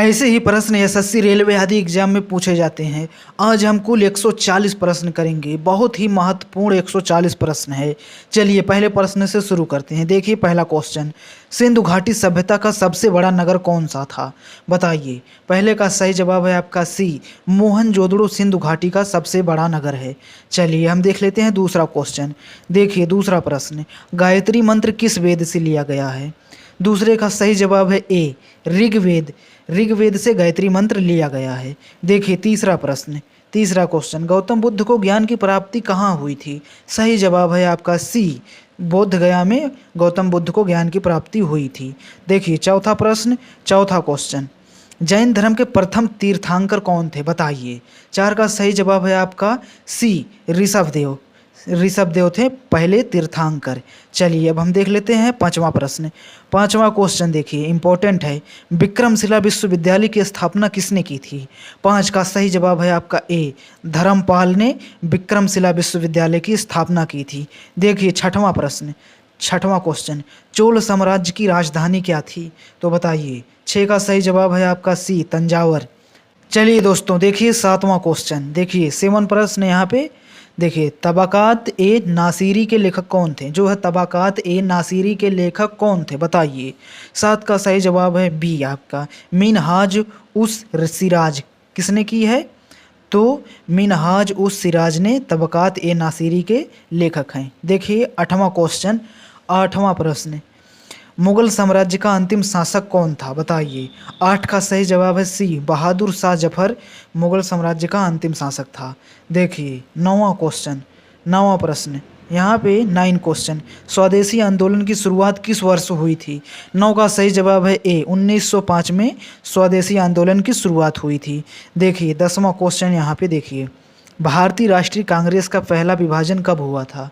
ऐसे ही प्रश्न SSC railway आदि एग्जाम में पूछे जाते हैं। आज हम कुल 140 प्रश्न करेंगे। बहुत ही महत्वपूर्ण 140 प्रश्न है। चलिए पहले प्रश्न से शुरू करते हैं। देखिए पहला क्वेश्चन, सिंधु घाटी सभ्यता का सबसे बड़ा नगर कौन सा था? बताइए। पहले का सही जवाब है आपका सी, मोहनजोदड़ो सिंधु घाटी का सबसे बड़ा नगर है। चलिए हम देख लेते हैं दूसरा क्वेश्चन। देखिए दूसरा प्रश्न, गायत्री मंत्र किस वेद से लिया गया है? दूसरे का सही जवाब है ए, ऋग्वेद। ऋग्वेद से गायत्री मंत्र लिया गया है। देखिए तीसरा प्रश्न, तीसरा क्वेश्चन, गौतम बुद्ध को ज्ञान की प्राप्ति कहाँ हुई थी? सही जवाब है आपका सी, बोध गया में गौतम बुद्ध को ज्ञान की प्राप्ति हुई थी। देखिए चौथा प्रश्न, चौथा क्वेश्चन, जैन धर्म के प्रथम तीर्थंकर कौन थे? बताइए। चार का सही जवाब है आपका सी, ऋषभदेव। ऋषभदेव थे पहले तीर्थंकर। चलिए अब हम देख लेते हैं पांचवा प्रश्न। पांचवा क्वेश्चन देखिए इंपॉर्टेंट है, विक्रमशिला विश्वविद्यालय की स्थापना किसने की थी? पांच का सही जवाब है आपका ए, धर्मपाल ने विक्रमशिला विश्वविद्यालय की स्थापना की थी। देखिए छठवां प्रश्न, छठवां क्वेश्चन, चोल साम्राज्य की राजधानी क्या थी? तो बताइए। छः का सही जवाब है आपका सी, तंजावर। चलिए दोस्तों देखिए सातवां क्वेश्चन। देखिए 7 प्रश्न यहाँ पे। देखिए तबाकात ए नासिरी के लेखक कौन थे? जो है तबाकात ए नासिरी के लेखक कौन थे? बताइए। 7 का सही जवाब है बी आपका, मिनहाज उस सिराज। किसने की है? तो मिनहाज उस सिराज ने तबाकात ए नासिरी के लेखक हैं। देखिए 8वां क्वेश्चन, 8वां प्रश्न, मुगल साम्राज्य का अंतिम शासक कौन था? बताइए। 8 का सही जवाब है सी, बहादुर शाह जफर मुगल साम्राज्य का अंतिम शासक था। देखिए 9वां क्वेश्चन, 9वां प्रश्न, यहाँ पे 9 क्वेश्चन, स्वदेशी आंदोलन की शुरुआत किस वर्ष हुई थी? 9 का सही जवाब है ए, 1905 में स्वदेशी आंदोलन की शुरुआत हुई थी। देखिए 10वां क्वेश्चन यहाँ पे देखिए, भारतीय राष्ट्रीय कांग्रेस का पहला विभाजन कब हुआ था?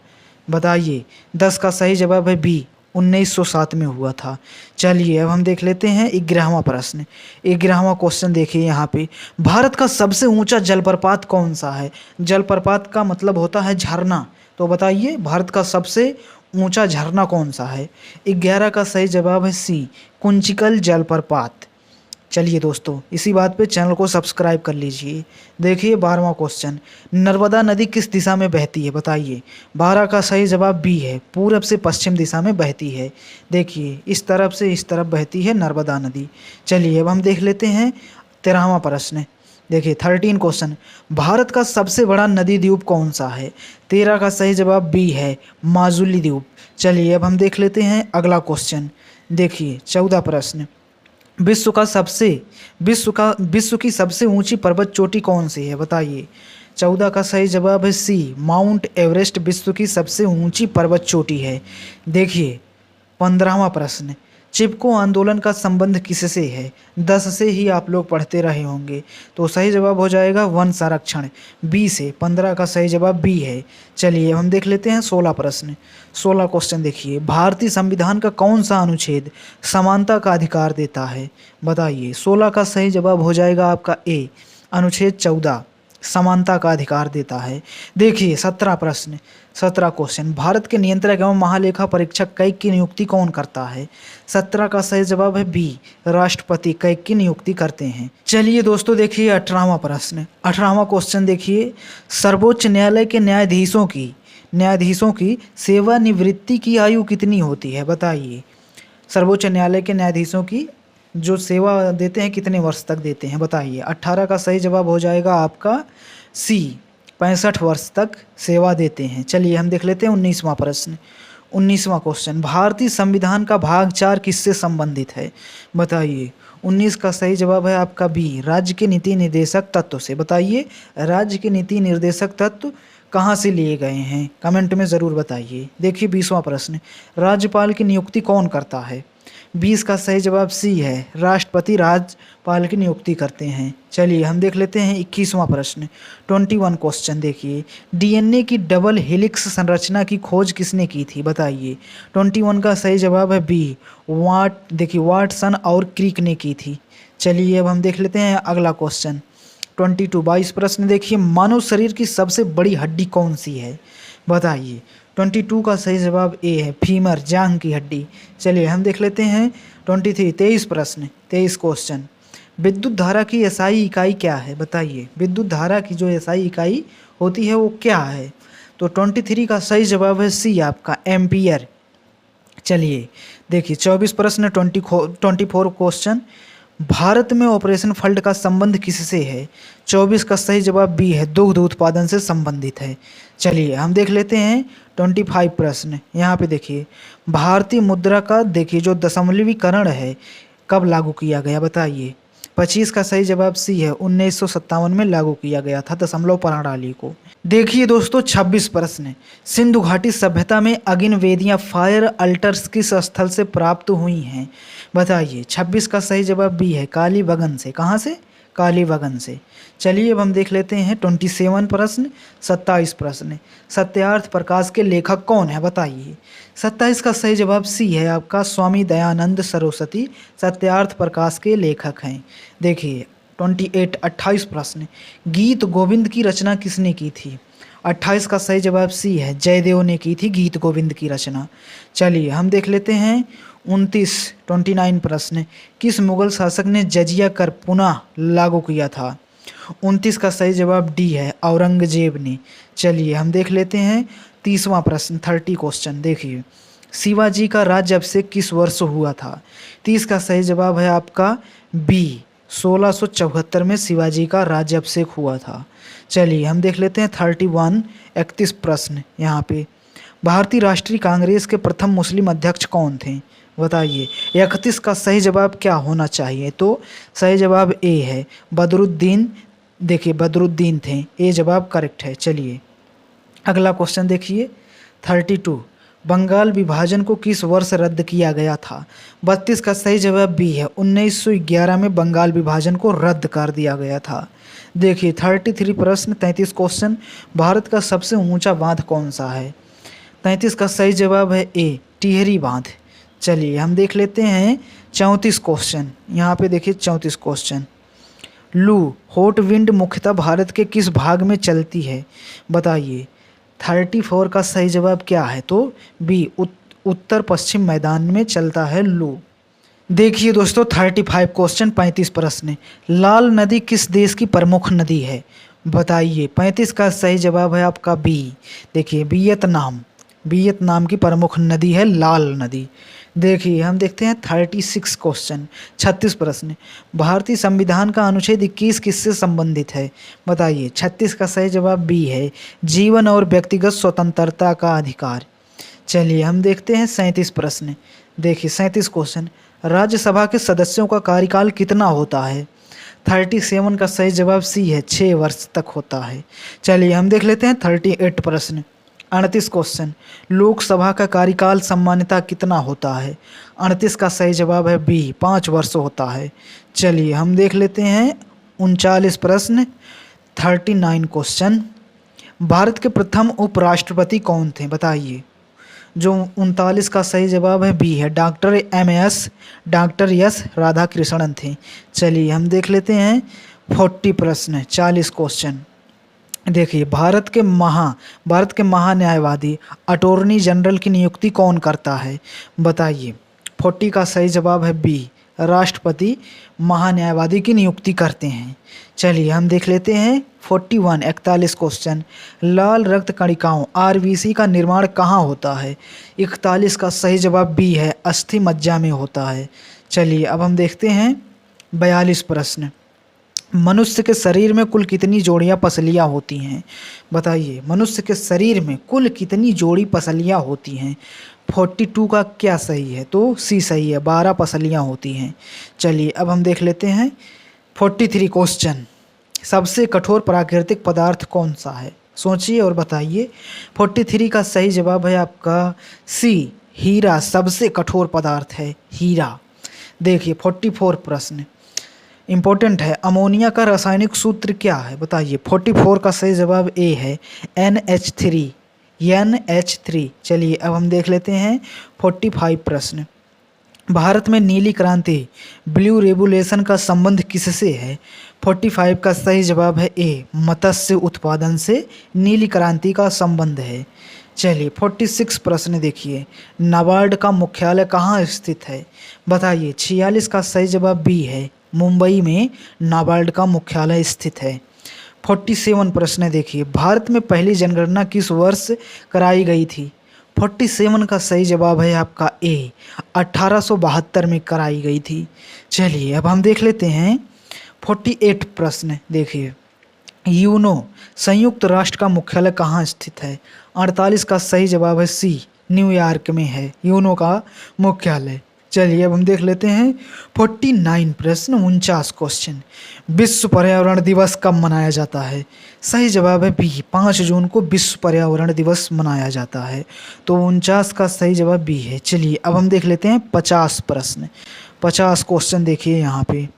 बताइए। 10 का सही जवाब है बी, 1907 में हुआ था। चलिए अब हम देख लेते हैं 11वां प्रश्न। 11वां क्वेश्चन देखिए यहाँ पे, भारत का सबसे ऊंचा जलप्रपात कौन सा है? जलप्रपात का मतलब होता है झरना। तो बताइए भारत का सबसे ऊंचा झरना कौन सा है? 11 का सही जवाब है सी, कुंचिकल जलप्रपात। चलिए दोस्तों इसी बात पे चैनल को सब्सक्राइब कर लीजिए। देखिए 12वां क्वेश्चन, नर्मदा नदी किस दिशा में बहती है? बताइए। 12 का सही जवाब बी है, पूरब से पश्चिम दिशा में बहती है। देखिए इस तरफ से इस तरफ बहती है नर्मदा नदी। चलिए अब हम देख लेते हैं 13वां प्रश्न। देखिए 13 क्वेश्चन, भारत का सबसे बड़ा नदी द्वीप कौन सा है? 13 का सही जवाब बी है, माजुली द्वीप। चलिए अब हम देख लेते हैं अगला क्वेश्चन। देखिए 14 प्रश्न, विश्व की सबसे ऊंची पर्वत चोटी कौन सी है? बताइए। 14 का सही जवाब है सी, माउंट एवरेस्ट विश्व की सबसे ऊंची पर्वत चोटी है। देखिए 15वां प्रश्न, चिपको आंदोलन का संबंध किससे है? 10 से ही आप लोग पढ़ते रहे होंगे, तो सही जवाब हो जाएगा वन संरक्षण, बी से। 15 का सही जवाब बी है। चलिए हम देख लेते हैं 16 प्रश्न। 16 क्वेश्चन देखिए, भारतीय संविधान का कौन सा अनुच्छेद समानता का अधिकार देता है? बताइए। 16 का सही जवाब हो जाएगा आपका ए, अनुच्छेद 14 समानता का अधिकार देता है। देखिए 17 प्रश्न, 17 क्वेश्चन, भारत के नियंत्रक एवं महालेखा परीक्षक कैग की नियुक्ति कौन करता है? 17 का सही जवाब है बी, राष्ट्रपति कैग की नियुक्ति करते हैं। चलिए दोस्तों देखिए 18वां प्रश्न। 18वां क्वेश्चन देखिए, सर्वोच्च न्यायालय के न्यायाधीशों की सेवानिवृत्ति की आयु कितनी होती है? बताइए। सर्वोच्च न्यायालय के न्यायाधीशों की जो सेवा देते हैं कितने वर्ष तक देते हैं? बताइए। 18 का सही जवाब हो जाएगा आपका सी, 65 वर्ष तक सेवा देते हैं। चलिए हम देख लेते हैं 19वां प्रश्न। 19वां क्वेश्चन, भारतीय संविधान का भाग 4 किससे संबंधित है? बताइए। 19 का सही जवाब है आपका बी, राज्य के नीति निर्देशक तत्व से। बताइए राज्य के नीति निर्देशक तत्व कहाँ से लिए गए हैं? कमेंट में ज़रूर बताइए। देखिए 20वां प्रश्न, राज्यपाल की नियुक्ति कौन करता है? 20 का सही जवाब सी है, राष्ट्रपति राज्यपाल की नियुक्ति करते हैं। चलिए हम देख लेते हैं 21वां प्रश्न। 21 क्वेश्चन देखिए, डीएनए की डबल हेलिक्स संरचना की खोज किसने की थी? बताइए। 21 का सही जवाब है बी, वाटसन और क्रिक ने की थी। चलिए अब हम देख लेते हैं अगला क्वेश्चन। 22 प्रश्न देखिए, मानव शरीर की सबसे बड़ी हड्डी कौन सी है? बताइए। 22 का सही जवाब ए है, फीमर, जांघ की हड्डी। चलिए हम देख लेते हैं 23 प्रश्न, 23 क्वेश्चन, विद्युत धारा की एसआई इकाई क्या है बताइए। विद्युत धारा की जो एसआई इकाई होती है वो क्या है? तो 23 का सही जवाब है सी आपका एम्पियर। चलिए देखिए 24 प्रश्न 24 क्वेश्चन। भारत में ऑपरेशन फ्लड का संबंध किससे है? 24 का सही जवाब बी है, दुग्ध उत्पादन से संबंधित है। चलिए हम देख लेते हैं 25 प्रश्न। यहाँ पे देखिए भारतीय मुद्रा का देखिए जो दशमलवीकरण है कब लागू किया गया बताइए। 25 का सही जवाब सी है, 1957 में लागू किया गया था दशमलव प्रणाली को। देखिए दोस्तों 26 प्रश्न। सिंधु घाटी सभ्यता में अगिन वेदियां फायर अल्टर्स किस स्थल से प्राप्त हुई हैं बताइए। 26 का सही जवाब बी है, कालीबंगन से। कहाँ से? कालीबंगन से। चलिए अब हम देख लेते हैं 27 प्रश्न। 27 प्रश्न। सत्यार्थ प्रकाश के लेखक कौन है बताइए। 27 का सही जवाब सी है आपका, स्वामी दयानंद सरस्वती सत्यार्थ प्रकाश के लेखक हैं। देखिए 28 प्रश्न। गीत गोविंद की रचना किसने की थी? 28 का सही जवाब सी है, जयदेव ने की थी गीत गोविंद की रचना। चलिए हम देख लेते हैं 29 प्रश्न। किस मुगल शासक ने जजिया कर पुनः लागू किया था? 29 का सही जवाब डी है, औरंगजेब ने। चलिए हम देख लेते हैं 30वां प्रश्न 30 क्वेश्चन। देखिए शिवाजी का राज्य अभिषेक किस वर्ष हुआ था? 30 का सही जवाब है आपका बी, 1674 में शिवाजी का राज्य अभिषेक हुआ था। चलिए हम देख लेते हैं 31 प्रश्न। यहाँ पे भारतीय राष्ट्रीय कांग्रेस के प्रथम मुस्लिम अध्यक्ष कौन थे बताइए। 31 का सही जवाब क्या होना चाहिए? तो सही जवाब ए है, बदरुद्दीन। देखिए बदरुद्दीन थे, ए जवाब करेक्ट है। चलिए अगला क्वेश्चन देखिए 32। बंगाल विभाजन को किस वर्ष रद्द किया गया था? 32 का सही जवाब बी है, 1911 में बंगाल विभाजन को रद्द कर दिया गया था। देखिए 33 प्रश्न 33 क्वेश्चन। भारत का सबसे ऊंचा बांध कौन सा है? 33 का सही जवाब है ए, टिहरी बांध। चलिए हम देख लेते हैं 34 क्वेश्चन। यहाँ पे देखिए 34 क्वेश्चन। लू हॉट विंड मुख्यतः भारत के किस भाग में चलती है बताइए। 34 का सही जवाब क्या है? तो बी, उत्तर पश्चिम मैदान में चलता है लू। देखिए दोस्तों 35 क्वेश्चन 35 प्रश्न। लाल नदी किस देश की प्रमुख नदी है बताइए। 35 का सही जवाब है आपका बी। देखिए वियतनाम की प्रमुख नदी है लाल नदी। देखिए हम देखते हैं 36 क्वेश्चन 36 प्रश्न। भारतीय संविधान का अनुच्छेद 21 किससे संबंधित है बताइए। 36 का सही जवाब बी है, जीवन और व्यक्तिगत स्वतंत्रता का अधिकार। चलिए हम देखते हैं 37 प्रश्न। देखिए 37 क्वेश्चन। राज्यसभा के सदस्यों का कार्यकाल कितना होता है? 37 का सही जवाब सी है, 6 वर्ष तक होता है। चलिए हम देख लेते हैं 38 प्रश्न 38 क्वेश्चन। लोकसभा का कार्यकाल सामान्यतः कितना होता है? 38 का सही जवाब है बी, 5 वर्ष होता है। चलिए हम देख लेते हैं 39 प्रश्न 39 क्वेश्चन। भारत के प्रथम उपराष्ट्रपति कौन थे बताइए। जो 39 का सही जवाब है बी है, डॉक्टर एस राधाकृष्णन थे। चलिए हम देख लेते हैं 40 प्रश्न 40 क्वेश्चन। देखिए भारत के महान्यायवादी अटॉर्नी जनरल की नियुक्ति कौन करता है बताइए। 40 का सही जवाब है बी, राष्ट्रपति महान्यायवादी की नियुक्ति करते हैं। चलिए हम देख लेते हैं 41 क्वेश्चन। लाल रक्त कणिकाओं आरबीसी का निर्माण कहाँ होता है? 41 का सही जवाब बी है, अस्थि मज्जा में होता है। चलिए अब हम देखते हैं 42 प्रश्न। मनुष्य के शरीर में कुल कितनी जोड़ियां पसलियां होती हैं बताइए। मनुष्य के शरीर में कुल कितनी जोड़ी पसलियां होती हैं? 42 का क्या सही है? तो सी सही है, 12 पसलियां होती हैं। चलिए अब हम देख लेते हैं 43 क्वेश्चन। सबसे कठोर प्राकृतिक पदार्थ कौन सा है? सोचिए और बताइए। 43 का सही जवाब है आपका सी, हीरा सबसे कठोर पदार्थ है, हीरा। देखिए 44 प्रश्न इंपॉर्टेंट है। अमोनिया का रासायनिक सूत्र क्या है बताइए। 44 का सही जवाब ए है, NH3। चलिए अब हम देख लेते हैं 45 प्रश्न। भारत में नीली क्रांति ब्लू रेवोल्यूशन का संबंध किससे है? 45 का सही जवाब है ए, मत्स्य उत्पादन से नीली क्रांति का संबंध है। चलिए 46 प्रश्न देखिए। नाबार्ड का मुख्यालय कहाँ स्थित है बताइए। 46 का सही जवाब बी है, मुंबई में नाबार्ड का मुख्यालय स्थित है। 47 प्रश्न है, देखिए भारत में पहली जनगणना किस वर्ष कराई गई थी? 47 का सही जवाब है आपका ए, 1872 में कराई गई थी। चलिए अब हम देख लेते हैं 48 प्रश्न, देखिए यूनो संयुक्त राष्ट्र का मुख्यालय कहाँ स्थित है? 48 का सही जवाब है सी, न्यूयॉर्क में है यूनो का मुख्यालय। चलिए अब हम देख लेते हैं 49 प्रश्न, 49 क्वेश्चन। विश्व पर्यावरण दिवस कब मनाया जाता है? सही जवाब है बी, 5 जून को विश्व पर्यावरण दिवस मनाया जाता है। तो 49 का सही जवाब बी है। चलिए अब हम देख लेते हैं 50 प्रश्न, 50 क्वेश्चन। देखिए यहाँ पे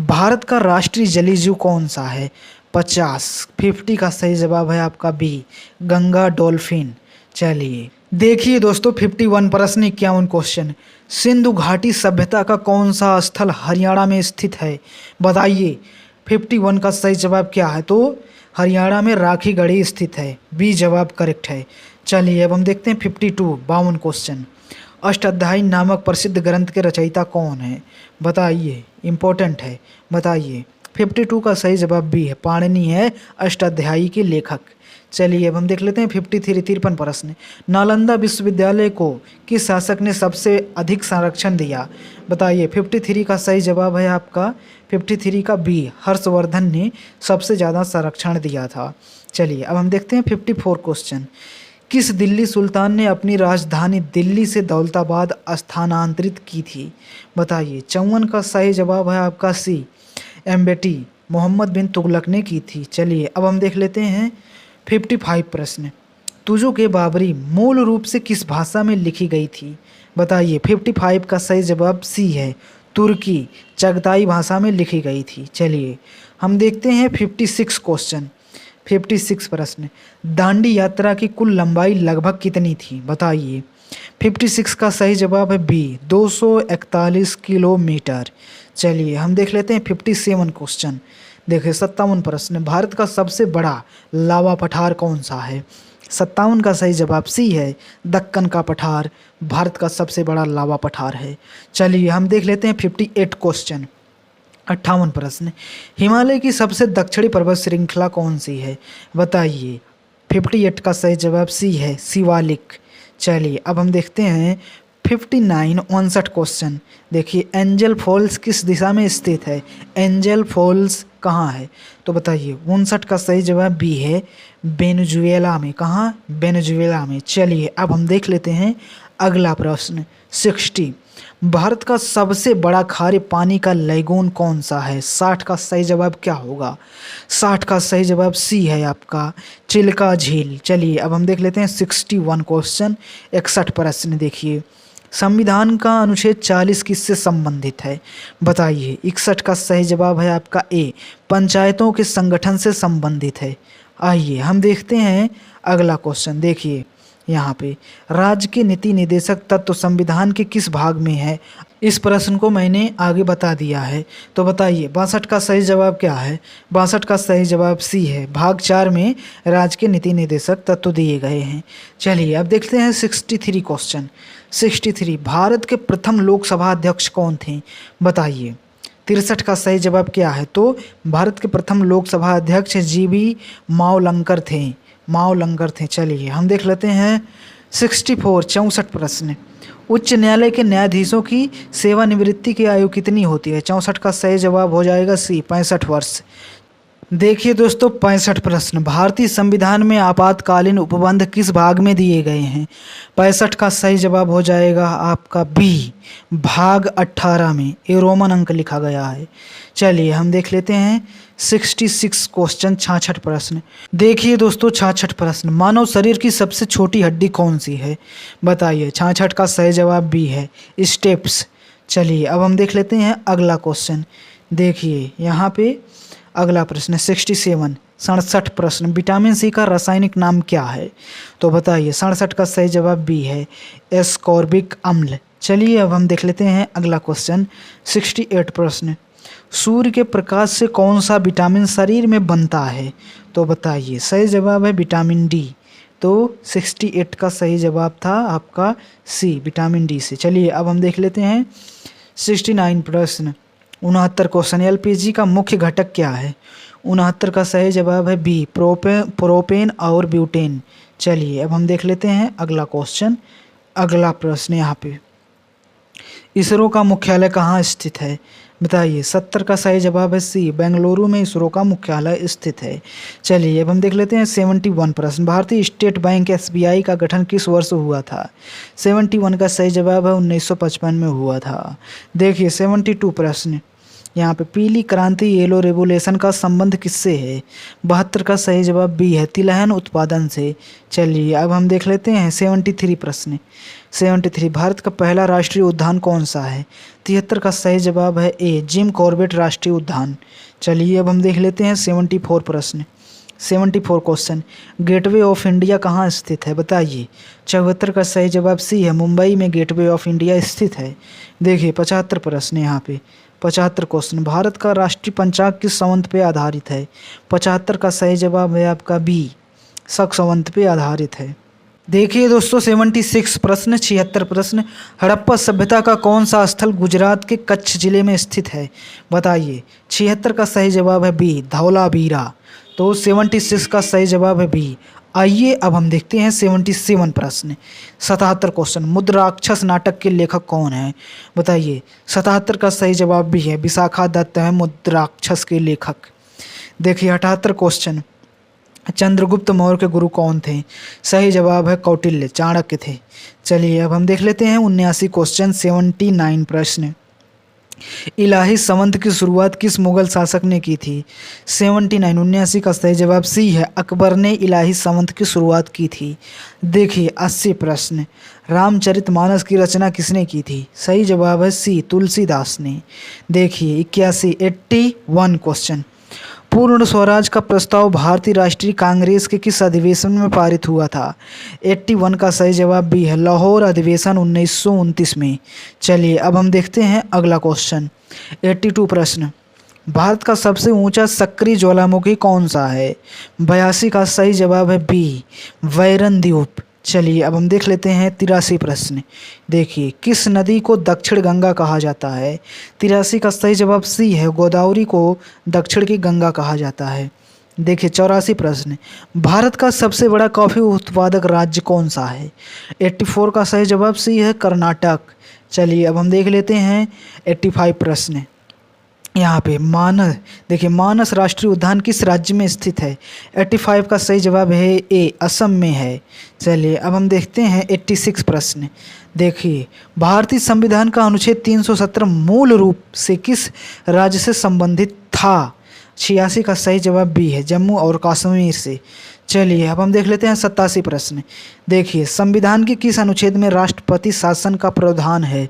भारत का राष्ट्रीय जलीय जीव कौन सा है? 50 का सही जवाब है आपका बी, गंगा डॉल्फिन। चलिए देखिए दोस्तों 51 प्रश्न, 51 क्वेश्चन। सिंधु घाटी सभ्यता का कौन सा स्थल हरियाणा में स्थित है? बताइए 51 का सही जवाब क्या है? तो हरियाणा में राखीगढ़ी स्थित है, बी जवाब करेक्ट है। चलिए अब हम देखते हैं 52, 52 क्वेश्चन। अष्टाध्यायी नामक प्रसिद्ध ग्रंथ के रचयिता कौन है? बताइए, इंपॉर्टेंट है, बताइए। 52 का सही जवाब बी है, पाणिनि है अष्टाध्यायी के लेखक। चलिए अब हम देख लेते हैं 53, 53 प्रश्न। नालंदा विश्वविद्यालय को किस शासक ने सबसे अधिक संरक्षण दिया? बताइए 53 का सही जवाब है आपका 53 का बी, हर्षवर्धन ने सबसे ज़्यादा संरक्षण दिया था। चलिए अब हम देखते हैं 54 क्वेश्चन। किस दिल्ली सुल्तान ने अपनी राजधानी दिल्ली से दौलताबाद स्थानांतरित की थी? बताइए 54 का सही जवाब है आपका सी, एम्बेटी मोहम्मद बिन तुगलक ने की थी। चलिए अब हम देख लेते हैं 55 प्रश्न। तुजो के बाबरी मूल रूप से किस भाषा में लिखी गई थी? बताइए 55 का सही जवाब सी है, तुर्की चगताई भाषा में लिखी गई थी। चलिए हम देखते हैं 56 क्वेश्चन, 56 प्रश्न। दांडी यात्रा की कुल लंबाई लगभग कितनी थी? बताइए 56 का सही जवाब है बी, 241 किलोमीटर। चलिए हम देख लेते हैं 57 क्वेश्चन। देखिए 57 प्रश्न। भारत का सबसे बड़ा लावा पठार कौन सा है? 57 का सही जवाब सी है, दक्कन का पठार भारत का सबसे बड़ा लावा पठार है। चलिए हम देख लेते हैं 58 क्वेश्चन, 58 प्रश्न। हिमालय की सबसे दक्षिणी पर्वत श्रृंखला कौन सी है? बताइए 58 का सही जवाब सी है, शिवालिक। चलिए अब हम देखते हैं 59, 59 क्वेश्चन। देखिए एंजल फॉल्स किस दिशा में स्थित है? एंजल फॉल्स कहाँ है? तो बताइए 59 का सही जवाब बी है, वेनेजुएला में। कहाँ? वेनेजुएला में। चलिए अब हम देख लेते हैं अगला प्रश्न 60। भारत का सबसे बड़ा खारे पानी का लेगून कौन सा है? 60 का सही जवाब क्या होगा? 60 का सही जवाब सी है आपका, चिल्का झील। चलिए अब हम देख लेते हैं 61 क्वेश्चन, 61 प्रश्न। देखिए संविधान का अनुच्छेद 40 किससे संबंधित है? बताइए 61 का सही जवाब है आपका ए, पंचायतों के संगठन से संबंधित है। आइए हम देखते हैं अगला क्वेश्चन। देखिए यहाँ पे राज्य के नीति निदेशक तत्व संविधान के किस भाग में है? इस प्रश्न को मैंने आगे बता दिया है। तो बताइए 62 का सही जवाब क्या है? 62 का सही जवाब सी है, भाग 4 में राज्य के नीति निदेशक तत्व दिए गए हैं। चलिए अब देखते हैं 63 क्वेश्चन, 63। भारत के प्रथम लोकसभा अध्यक्ष कौन थे? बताइए 63 का सही जवाब क्या है? तो भारत के प्रथम लोकसभा अध्यक्ष जीवी मावलंकर थे, मावलंकर थे। चलिए हम देख लेते हैं 64, 64 प्रश्न। उच्च न्यायालय के न्यायाधीशों की सेवानिवृत्ति की आयु कितनी होती है? 64 का सही जवाब हो जाएगा सी, 65 वर्ष। देखिए दोस्तों 65 प्रश्न। भारतीय संविधान में आपातकालीन उपबंध किस भाग में दिए गए हैं? 65 का सही जवाब हो जाएगा आपका बी, भाग 18 में। ये रोमन अंक लिखा गया है। चलिए हम देख लेते हैं 66 क्वेश्चन, 66 प्रश्न। देखिए दोस्तों 66 प्रश्न। मानव शरीर की सबसे छोटी हड्डी कौन सी है? बताइए 66 का सही जवाब बी है, स्टेप्स। चलिए अब हम देख लेते हैं अगला क्वेश्चन। देखिए यहाँ पे अगला प्रश्न 67, 67 प्रश्न। विटामिन सी का रासायनिक नाम क्या है? तो बताइए 67 का सही जवाब बी है, एस्कॉर्बिक अम्ल। चलिए अब हम देख लेते हैं अगला क्वेश्चन 68 प्रश्न। सूर्य के प्रकाश से कौन सा विटामिन शरीर में बनता है? तो बताइए सही जवाब है विटामिन डी। तो 68 का सही जवाब था आपका सी, विटामिन डी से। चलिए अब हम देख लेते हैं 69 प्रश्न। 69 क्वेश्चन, एलपीजी का मुख्य घटक क्या है? 69 का सही जवाब है बी, प्रोपेन और ब्यूटेन। चलिए अब हम देख लेते हैं अगला क्वेश्चन, अगला प्रश्न यहाँ पे, इसरो का मुख्यालय कहाँ स्थित है? बताइए। 70 का सही जवाब है सी, बेंगलुरु में इसरो का मुख्यालय स्थित है। चलिए अब हम देख लेते हैं 71 प्रश्न, भारतीय स्टेट बैंक एसबीआई का गठन किस वर्ष हुआ था? 71 का सही जवाब है 1955 में हुआ था। देखिए 72 प्रश्न, यहाँ पे पीली क्रांति येलो रेवोल्यूशन का संबंध किससे है? 72 का सही जवाब बी है, तिलहन उत्पादन से। चलिए अब हम देख लेते हैं 73 प्रश्न, 73, भारत का पहला राष्ट्रीय उद्यान कौन सा है? 73 का सही जवाब है ए, जिम कॉर्बेट राष्ट्रीय उद्यान। चलिए अब हम देख लेते हैं 74 प्रश्न, 74 क्वेश्चन, गेटवे ऑफ इंडिया कहाँ स्थित है? बताइए। 74 का सही जवाब सी है, मुंबई में गेटवे ऑफ इंडिया स्थित है। देखिए 75 प्रश्न, यहाँ पे 75 क्वेश्चन, भारत का राष्ट्रीय पंचांग किस संवत पे आधारित है? 75 का सही जवाब है आपका बी, शक संवत पे आधारित है। देखिए दोस्तों 76 प्रश्न, 76 प्रश्न, हड़प्पा सभ्यता का कौन सा स्थल गुजरात के कच्छ जिले में स्थित है? बताइए। 76 का सही जवाब है बी, धौलावीरा। तो 76 का सही जवाब है बी। आइए अब हम देखते हैं 77 प्रश्न, 77 क्वेश्चन, मुद्राक्षस नाटक के लेखक कौन है? बताइए। 77 का सही जवाब भी है, विशाखा दत्त है मुद्राक्षस के लेखक। देखिए 78 क्वेश्चन, चंद्रगुप्त मौर्य के गुरु कौन थे? सही जवाब है कौटिल्य, चाणक्य थे। चलिए अब हम देख लेते हैं 79 क्वेश्चन, 79 प्रश्न, इलाही संवत की शुरुआत किस मुगल शासक ने की थी? 79, 79 का सही जवाब सी है, अकबर ने इलाही संवत की शुरुआत की थी। देखिए 80 प्रश्न, रामचरितमानस की रचना किसने की थी? सही जवाब है सी, तुलसीदास ने। देखिए 81 क्वेश्चन, पूर्ण स्वराज का प्रस्ताव भारतीय राष्ट्रीय कांग्रेस के किस अधिवेशन में पारित हुआ था? 81 का सही जवाब भी है, लाहौर अधिवेशन 1929 में। चलिए अब हम देखते हैं अगला क्वेश्चन, 82 प्रश्न, भारत का सबसे ऊंचा सक्रिय ज्वालामुखी कौन सा है? 82 का सही जवाब है बी, वैरन द्वीप। चलिए अब हम देख लेते हैं 83 प्रश्न, देखिए किस नदी को दक्षिण गंगा कहा जाता है? 83 का सही जवाब सी है, गोदावरी को दक्षिण की गंगा कहा जाता है। देखिए 84 प्रश्न, भारत का सबसे बड़ा कॉफी उत्पादक राज्य कौन सा है? 84 का सही जवाब सी है, कर्नाटक। चलिए अब हम देख लेते हैं 85 प्रश्न, यहाँ पे मानस, देखिए मानस राष्ट्रीय उद्यान किस राज्य में स्थित है? 85 का सही जवाब है ए, असम में है। चलिए अब हम देखते हैं 86 प्रश्न, देखिए भारतीय संविधान का अनुच्छेद 317 मूल रूप से किस राज्य से संबंधित था? 86 का सही जवाब बी है, जम्मू और कश्मीर से। चलिए अब हम देख लेते हैं 87 प्रश्न, देखिए संविधान के किस अनुच्छेद में राष्ट्रपति शासन का प्रावधान है?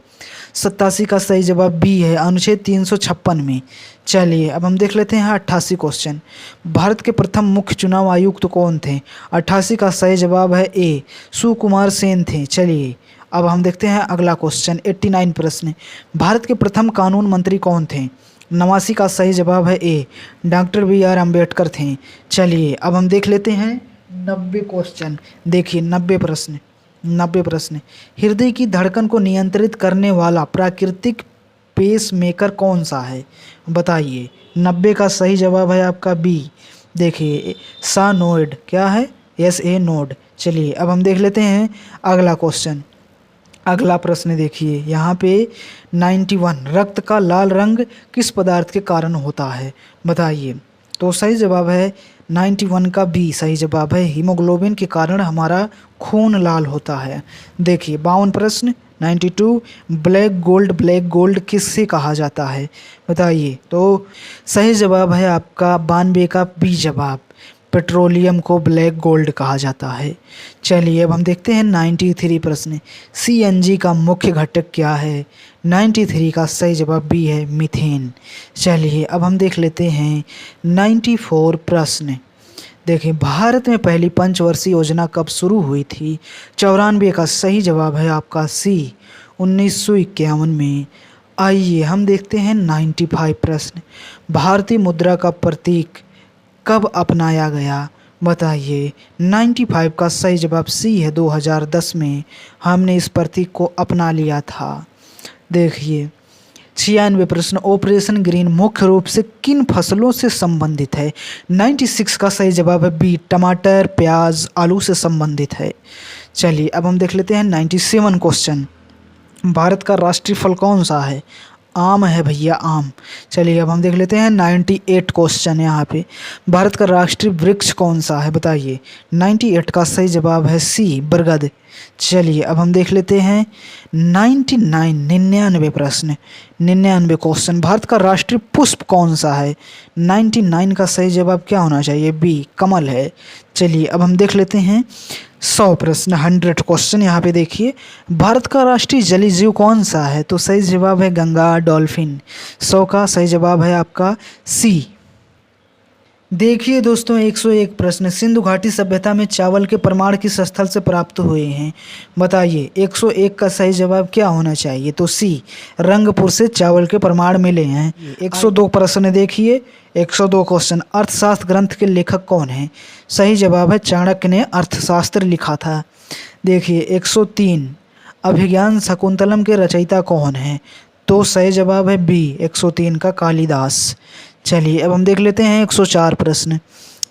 87 का सही जवाब बी है, अनुच्छेद 356 में। चलिए अब हम देख लेते हैं 88 क्वेश्चन, भारत के प्रथम मुख्य चुनाव आयुक्त कौन थे? 88 का सही जवाब है ए, सुकुमार सेन थे। चलिए अब हम देखते हैं अगला क्वेश्चन, 89 प्रश्न, भारत के प्रथम कानून मंत्री कौन थे? 89 का सही जवाब है ए, डॉक्टर BR अम्बेडकर थे। चलिए अब हम देख लेते हैं 90 क्वेश्चन, देखिए 90 प्रश्न, 90 प्रश्न, हृदय की धड़कन को नियंत्रित करने वाला प्राकृतिक पेस मेकर कौन सा है? बताइए। 90 का सही जवाब है आपका बी, देखिए सानोइड, क्या है? SA node. चलिए अब हम देख लेते हैं अगला क्वेश्चन, अगला प्रश्न देखिए यहाँ पे 91, रक्त का लाल रंग किस पदार्थ के कारण होता है? बताइए। तो सही जवाब है 91 का बी, सही जवाब है, हीमोग्लोबिन के कारण हमारा खून लाल होता है। देखिए 52 प्रश्न, 92, ब्लैक गोल्ड किससे कहा जाता है? बताइए। तो सही जवाब है आपका 92 का बी जवाब, पेट्रोलियम को ब्लैक गोल्ड कहा जाता है। चलिए अब हम देखते हैं 93 प्रश्न, CNG का मुख्य घटक क्या है? 93 का सही जवाब बी है, मीथेन। चलिए अब हम देख लेते हैं 94 प्रश्न, देखिए भारत में पहली पंचवर्षीय योजना कब शुरू हुई थी? 94 का सही जवाब है आपका सी, 1951 में। आइए हम देखते हैं 95 प्रश्न, भारतीय मुद्रा का प्रतीक कब अपनाया गया? बताइए। 95 का सही जवाब सी है, 2010 में हमने इस प्रतीक को अपना लिया था। देखिए 96 प्रश्न, ऑपरेशन ग्रीन मुख्य रूप से किन फसलों से संबंधित है? 96 का सही जवाब है बी, टमाटर, प्याज, आलू से संबंधित है। चलिए अब हम देख लेते हैं 97 क्वेश्चन, भारत का राष्ट्रीय फल कौन सा है? आम है भैया, आम। चलिए अब हम देख लेते हैं 98 क्वेश्चन यहाँ पे, भारत का राष्ट्रीय वृक्ष कौन सा है बताइए? 98 का सही जवाब है सी, बरगद। चलिए अब हम देख लेते हैं 99 प्रश्न, 99 क्वेश्चन, भारत का राष्ट्रीय पुष्प कौन सा है? 99 का सही जवाब क्या होना चाहिए? बी, कमल है। चलिए अब हम देख लेते हैं 100 प्रश्न, 100 क्वेश्चन, यहाँ पे देखिए, भारत का राष्ट्रीय जलीय जीव कौन सा है? तो सही जवाब है गंगा, डॉल्फिन। 100 का सही जवाब है आपका सी। देखिए दोस्तों 101 प्रश्न, सिंधु घाटी सभ्यता में चावल के प्रमाण किस स्थल से प्राप्त हुए हैं? बताइए 101 का सही जवाब क्या होना चाहिए? तो सी, रंगपुर से चावल के प्रमाण मिले हैं। 102 प्रश्न देखिए, 102 क्वेश्चन, अर्थशास्त्र ग्रंथ के लेखक कौन हैं? सही जवाब है चाणक्य ने अर्थशास्त्र लिखा था। देखिए 103, अभिज्ञान शकुंतलम के रचयिता कौन हैं? तो सही जवाब है बी, 103 का कालिदास। चलिए अब हम देख लेते हैं 104 प्रश्न,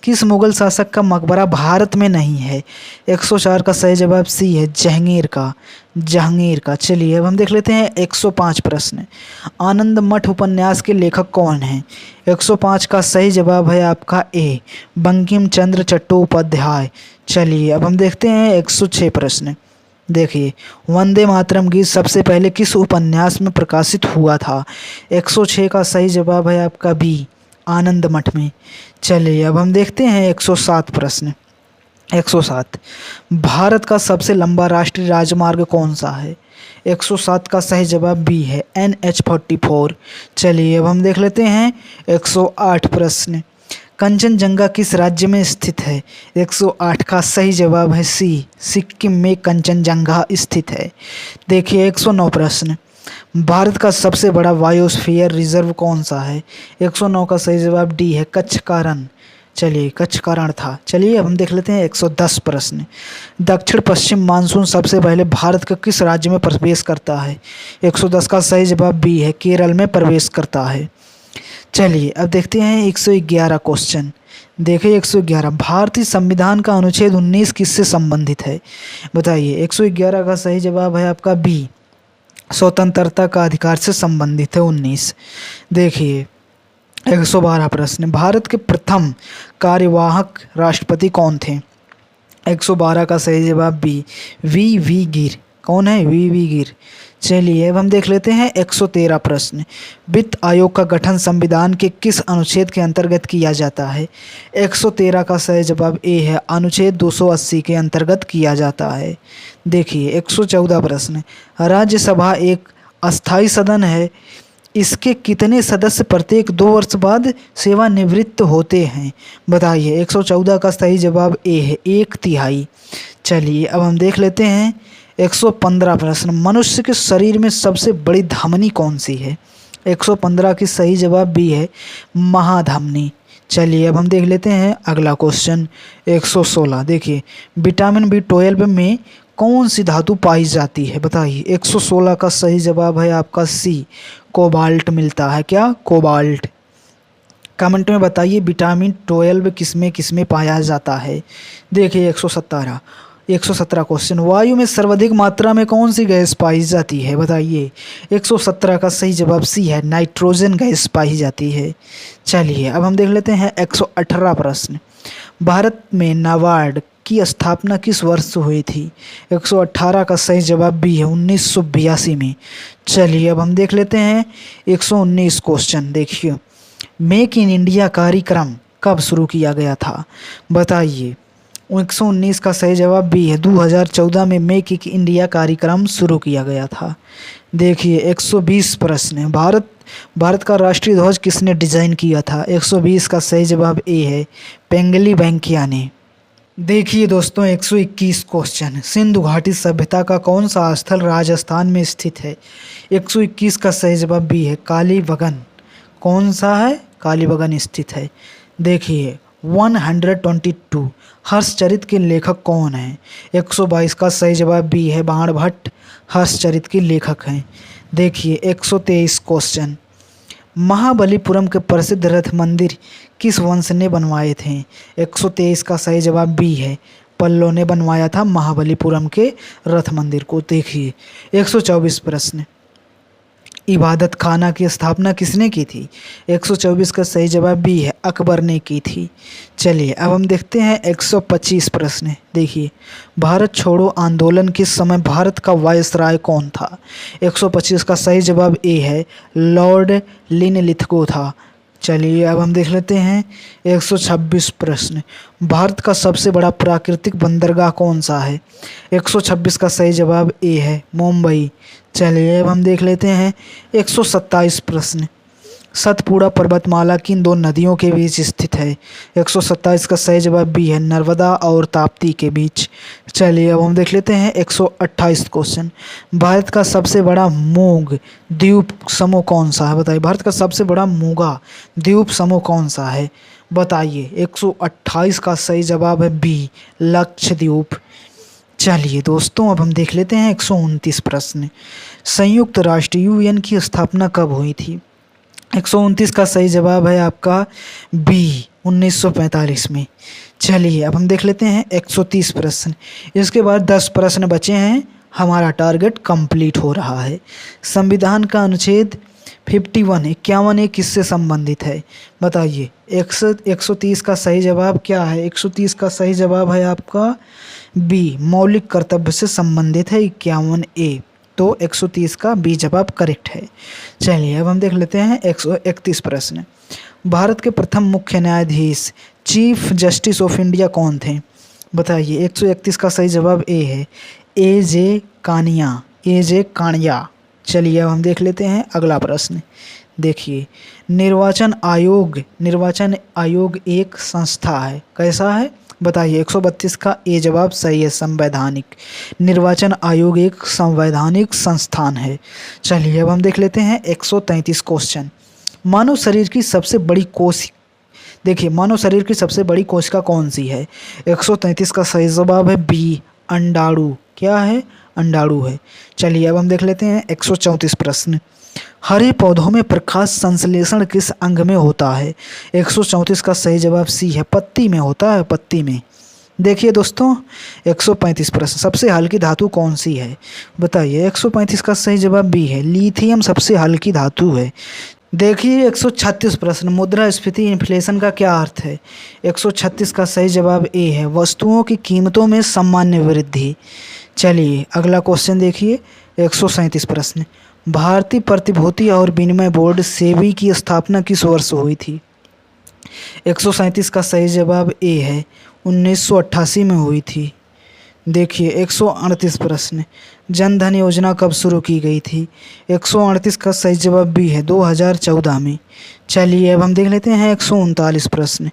किस मुगल शासक का मकबरा भारत में नहीं है? 104 का सही जवाब सी है, जहांगीर का, जहांगीर का। चलिए अब हम देख लेते हैं 105 प्रश्न, आनंद मठ उपन्यास के लेखक कौन हैं? 105 का सही जवाब है आपका ए, बंकिम चंद्र चट्टोपाध्याय। चलिए अब हम देखते हैं 106 प्रश्न, देखिए, वंदे मातरम गीत सबसे पहले किस उपन्यास में प्रकाशित हुआ था? 106 का सही जवाब है आपका बी, आनंद मठ में। चलिए अब हम देखते हैं 107 प्रश्न, 107, भारत का सबसे लंबा राष्ट्रीय राजमार्ग कौन सा है? 107 का सही जवाब बी है, NH44। चलिए अब हम देख लेते हैं 108 प्रश्न, कंचनजंगा किस राज्य में स्थित है? 108 का सही जवाब है सी, सिक्किम में कंचनजंगा स्थित है। देखिए 109 प्रश्न, भारत का सबसे बड़ा बायोस्फीयर रिजर्व कौन सा है? 109 का सही जवाब डी है, कच्छ का रण। चलिए कच्छ का रण था। चलिए अब हम देख लेते हैं 110 प्रश्न, दक्षिण पश्चिम मानसून सबसे पहले भारत के किस राज्य में प्रवेश करता है? 110 का सही जवाब बी है, केरल में प्रवेश करता है। चलिए अब देखते हैं 111 क्वेश्चन, देखिए 111, भारतीय संविधान का अनुच्छेद 19 किससे संबंधित है? बताइए 111 का सही जवाब है आपका बी, स्वतंत्रता का अधिकार से संबंधित है 19। देखिए 112 प्रश्न, भारत के प्रथम कार्यवाहक राष्ट्रपति कौन थे? 112 का सही जवाब बी, वी गिर। कौन है? वी गिर। चलिए अब हम देख लेते हैं 113 प्रश्न, वित्त आयोग का गठन संविधान के किस अनुच्छेद के अंतर्गत किया जाता है? 113 का सही जवाब ए है, अनुच्छेद 280 के अंतर्गत किया जाता है। देखिए 114 प्रश्न, राज्यसभा एक अस्थायी सदन है, इसके कितने सदस्य प्रत्येक 2 वर्ष बाद सेवानिवृत्त होते हैं? बताइए 114 का सही जवाब ए है, 1/3। चलिए अब हम देख लेते हैं 115 प्रश्न, मनुष्य के शरीर में सबसे बड़ी धमनी कौन सी है? 115 की सही जवाब बी है, महाधमनी। चलिए अब हम देख लेते हैं अगला क्वेश्चन 116, देखिए, विटामिन B12 में कौन सी धातु पाई जाती है? बताइए 116 का सही जवाब है आपका सी, कोबाल्ट मिलता है। क्या? कोबाल्ट। कमेंट में बताइए विटामिन 12 किसमें पाया जाता है? देखिए 117 क्वेश्चन, वायु में सर्वाधिक मात्रा में कौन सी गैस पाई जाती है? बताइए 117 का सही जवाब सी है, नाइट्रोजन गैस पाई जाती है। चलिए अब हम देख लेते हैं 118 प्रश्न, भारत में नाबार्ड की स्थापना किस वर्ष हुई थी? 118 का सही जवाब बी है, 1982 में। चलिए अब हम देख लेते हैं 119 क्वेश्चन, देखिए, मेक इन इंडिया कार्यक्रम कब शुरू किया गया था? बताइए 119 का सही जवाब बी है, 2014 में मेक इन इंडिया कार्यक्रम शुरू किया गया था। देखिए 120 प्रश्न, भारत का राष्ट्रीय ध्वज किसने डिजाइन किया था? 120 का सही जवाब ए है, पेंगली वेंकैया ने। देखिए दोस्तों 121 क्वेश्चन, सिंधु घाटी सभ्यता का कौन सा स्थल राजस्थान में स्थित है? 121 का सही जवाब बी है, कालीबंगन। कौन सा है? कालीबंगन स्थित है। देखिए 122, हर्षचरित के लेखक कौन हैं? 122 का सही जवाब बी है, बाणभट्ट हर्षचरित के लेखक हैं। देखिए 123 क्वेश्चन, महाबलीपुरम के प्रसिद्ध रथ मंदिर किस वंश ने बनवाए थे? 123 का सही जवाब बी है, पल्लों ने बनवाया था महाबलीपुरम के रथ मंदिर को। देखिए 124 प्रश्न, इबादत खाना की स्थापना किसने की थी? 124 का सही जवाब बी है, अकबर ने की थी। चलिए अब हम देखते हैं 125 प्रश्न। देखिए, भारत छोड़ो आंदोलन के समय भारत का वायसराय कौन था? 125 का सही जवाब ए है, लॉर्ड लिनलिथगो था। चलिए अब हम देख लेते हैं 126 प्रश्न, भारत का सबसे बड़ा प्राकृतिक बंदरगाह कौन सा है? 126 का सही जवाब ए है, मुंबई। चलिए अब हम देख लेते हैं 127 प्रश्न, सतपुड़ा पर्वतमाला किन दो नदियों के बीच स्थित है? 127 का सही जवाब बी है, नर्मदा और ताप्ती के बीच। चलिए अब हम देख लेते हैं 128 क्वेश्चन, भारत का सबसे बड़ा मूंग द्वीप समूह कौन सा है? बताइए, भारत का सबसे बड़ा मूंगा द्वीप समूह कौन सा है? बताइए। 128 का सही जवाब है बी, लक्षद्वीप। चलिए दोस्तों अब हम देख लेते हैं 129 प्रश्न, संयुक्त राष्ट्र यूएन की स्थापना कब हुई थी? 129 का सही जवाब है आपका बी, 1945 में। चलिए अब हम देख लेते हैं 130 प्रश्न, इसके बाद 10 प्रश्न बचे हैं, हमारा टारगेट कंप्लीट हो रहा है। संविधान का अनुच्छेद 51 किससे संबंधित है? बताइए। 130 का सही जवाब क्या है? 130 का सही जवाब है आपका बी, मौलिक कर्तव्य से संबंधित है 51A। तो 130 का बी जवाब करेक्ट है। चलिए अब हम देख लेते हैं 131 प्रश्न, भारत के प्रथम मुख्य न्यायाधीश चीफ जस्टिस ऑफ इंडिया कौन थे? बताइए। 131 का सही जवाब ए है, ए जे कानिया। चलिए अब हम देख लेते हैं अगला प्रश्न। देखिए, निर्वाचन आयोग एक संस्था है, कैसा है? बताइए। 132 का ए जवाब सही है, संवैधानिक। निर्वाचन आयोग एक संवैधानिक संस्थान है। चलिए अब हम देख लेते हैं 133 क्वेश्चन, मानव शरीर की सबसे बड़ी कोशिका, देखिए मानव शरीर की सबसे बड़ी कोशिका कौन सी है? 133 का सही जवाब है बी, अंडाणु। क्या है? अंडाणु है। चलिए अब हम देख लेते हैं 134 प्रश्न, हरे पौधों में प्रकाश संश्लेषण किस अंग में होता है? 134 का सही जवाब सी है, पत्ती में होता है, पत्ती में। देखिए दोस्तों 135 प्रश्न, सबसे हल्की धातु कौन सी है? बताइए। 135 का सही जवाब बी है, लिथियम सबसे हल्की धातु है। देखिए 136 प्रश्न, मुद्रास्फीति इन्फ्लेशन का क्या अर्थ है? 136 का सही जवाब ए है, वस्तुओं की कीमतों में सामान्य वृद्धि। चलिए अगला क्वेश्चन देखिए 137 प्रश्न, भारतीय प्रतिभूति और विनिमय बोर्ड सेबी की स्थापना किस वर्ष हुई थी? 137 का सही जवाब ए है, 1988 में हुई थी। देखिए 138 प्रश्न, जन धन योजना कब शुरू की गई थी? 138 का सही जवाब बी है, 2014 में। चलिए अब हम देख लेते हैं 139 प्रश्न।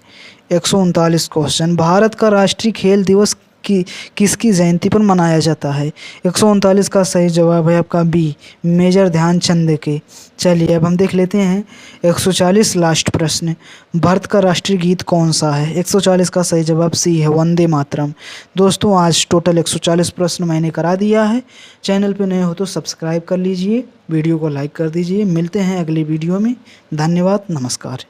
139 क्वेश्चन, भारत का राष्ट्रीय खेल दिवस किसकी जयंती पर मनाया जाता है? 139 का सही जवाब है आपका बी, मेजर ध्यानचंद के। चलिए अब हम देख लेते हैं 140 लास्ट प्रश्न, भारत का राष्ट्रीय गीत कौन सा है? 140 का सही जवाब सी है, वंदे मातरम। दोस्तों आज टोटल 140 प्रश्न मैंने करा दिया है। चैनल पे नए हो तो सब्सक्राइब कर लीजिए, वीडियो को लाइक कर दीजिए। मिलते हैं अगली वीडियो में। धन्यवाद, नमस्कार।